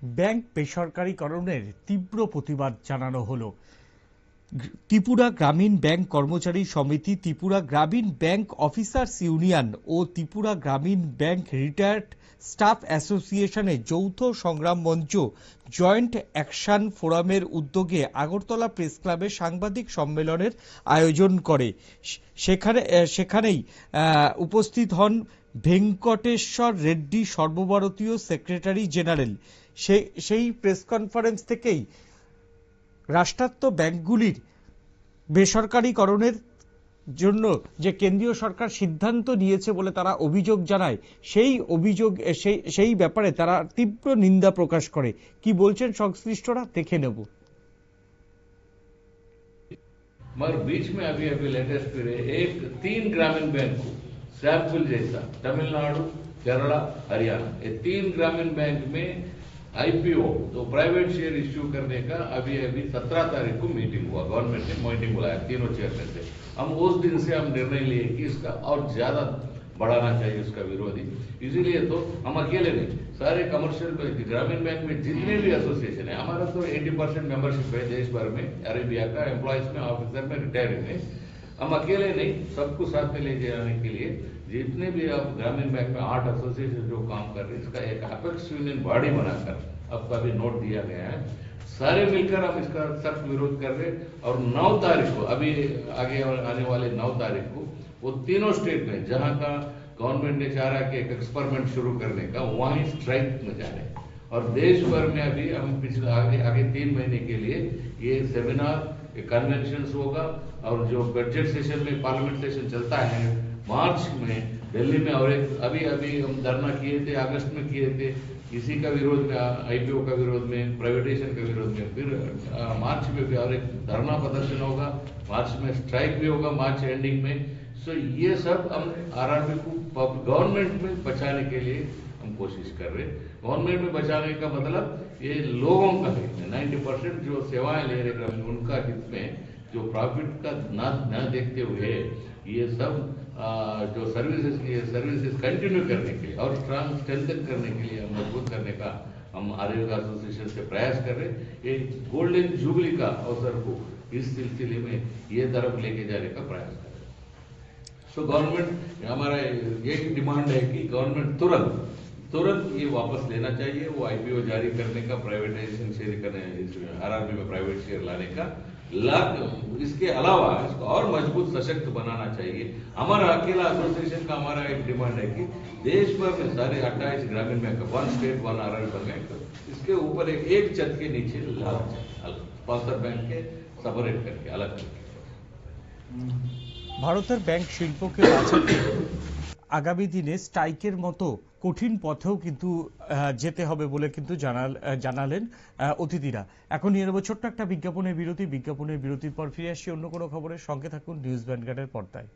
Bank বেসরকারীকরণের তীব্র প্রতিবাদ জানানো হলো। ত্রিপুরা গ্রামীণ ব্যাংক কর্মচারী সমিতি, ত্রিপুরা গ্রামীণ ব্যাংক অফিসার্স ইউনিয়ন ও ত্রিপুরা গ্রামীণ ব্যাংক রিটায়ার্ড স্টাফ অ্যাসোসিয়েশনের যৌথ সংগ্রাম মঞ্চ জয়েন্ট অ্যাকশন ফোরামের উদ্যোগে আগরতলা প্রেস ক্লাবে সাংবাদিক সম্মেলনের আয়োজন করে। সেখানেই উপস্থিত হন ভেঙ্কটেশ্বর রেড্ডি, সর্বভারতীয় সেক্রেটারি জেনারেল। সেই প্রেস কনফারেন্স থেকেই রাষ্ট্রায়ত্ত ব্যাংকগুলির বেসরকারীকরণের জন্য যে কেন্দ্রীয় সরকার সিদ্ধান্ত নিয়েছে বলে তারা অভিযোগ জানায়, সেই ব্যাপারে তারা তীব্র নিন্দা প্রকাশ করে। কি বলছেন সংশ্লিষ্টরা দেখে নেব। मगर बीच में अभी लेटेस्ट पीरियड एक 3 ग्रामीण बैंक को सैम्पल जैसा तमिलनाडु, केरला, हरियाणा, ये 3 ग्रामीण बैंक में आईपीओ तो प्राइवेट शेयर इश्यू करने का अभी 17 तारीख को मीटिंग हुआ। गवर्नमेंट ने मीटिंग बुलाया तीनों चेयरमैन से। हम उस दिन से हम निर्णय लिए कि इसका और ज्यादा बढ़ाना चाहिए उसका विरोधी। इसीलिए तो हम अकेले नहीं, सारे कमर्शियल ग्रामीण बैंक में जितने भी एसोसिएशन है, हमारा तो 80% मेंबरशिप है देश भर में, अरेबिया का एम्प्लॉयज में, ऑफिसर में, रिटायर्ड में। हम अकेले नहीं, सबको साथ में ले जाने के लिए जितने भी अब ग्रामीण बैंक में 8 एसोसिएशन जो काम कर रहे हैं, इसका एक अपेक्स यूनियन बॉडी बनाकर आपका भी नोट दिया गया है। सारे मिलकर हम इसका सख्त विरोध कर रहे। और 9 तारीख को, अभी आगे आने वाले 9 तारीख को वो तीनों स्टेट में जहां का गवर्नमेंट ने चाह रहा कि एक एक्सपेरिमेंट शुरू करने का, वहीं स्ट्राइक में जा रहे हैं। और देश भर में अभी हम पिछले आगे 3 महीने के लिए ये सेमिनार, कन्वेंशन होगा। और जो बजट सेशन में पार्लियामेंट सेशन चलता है मार्च में दिल्ली में, और एक अभी हम धरना किए थे, अगस्त में किए थे इसी का विरोध में, आईपीओ का विरोध में, प्राइवेटाइजेशन का विरोध में। फिर मार्च में भी और एक धरना प्रदर्शन होगा, मार्च में स्ट्राइक भी होगा, मार्च एंडिंग में। सो ये सब हम आरआरबी को गवर्नमेंट में बचाने के लिए हम कोशिश कर रहे हैं। गवर्नमेंट में बचाने का मतलब ये लोगों का हित में, 90% जो सेवाएं ले रहे हैं उनका हित में, जो प्रॉफिट का न देखते हुए ये सब जो सर्विसेज कंटिन्यू करने के लिए और स्ट्रेंथन करने के लिए, मजबूत करने का हम आरएबी एसोसिएशन से प्रयास कर रहे हैं। ये गोल्डन जुबली का अवसर को इस सिलसिले में ये तरफ लेके जाने का प्रयास कर रहे हैं। सो गवर्नमेंट, हमारा एक डिमांड है कि गवर्नमेंट तुरंत ये वापस लेना चाहिए, वो आईपीओ जारी करने का, प्राइवेटाइजेशन शेयर करने, आरआरबी में प्राइवेट शेयर लाने का। इसके अलावा इसको और मजबूत सशक्त बनाना चाहिए। हमारा अकेला एसोसिएशन का हमारा एक डिमांड है कि देश भर में सारे 28 ग्रामीण बैंक, 1 स्टेट 1 आरआरबी बैंक, इसके ऊपर एक छत के नीचे लाना चाहिए, स्पॉन्सर बैंक के सेपरेट करके, अलग करके। ভারতের ব্যাংক শিল্পকে বাঁচাতে আগামী দিনে স্ট্রাইকের মতো কঠিন পথেও কিন্তু যেতে হবে বলে কিন্তু জানালেন অতিথিরা। এখন নিয়ে নেব ছোট্ট একটা বিজ্ঞাপনের বিরতির পর ফিরে আসছি অন্য কোনো খবরের সঙ্গে থাকুন নিউজ ভ্যানগার্ডের পর্দায়।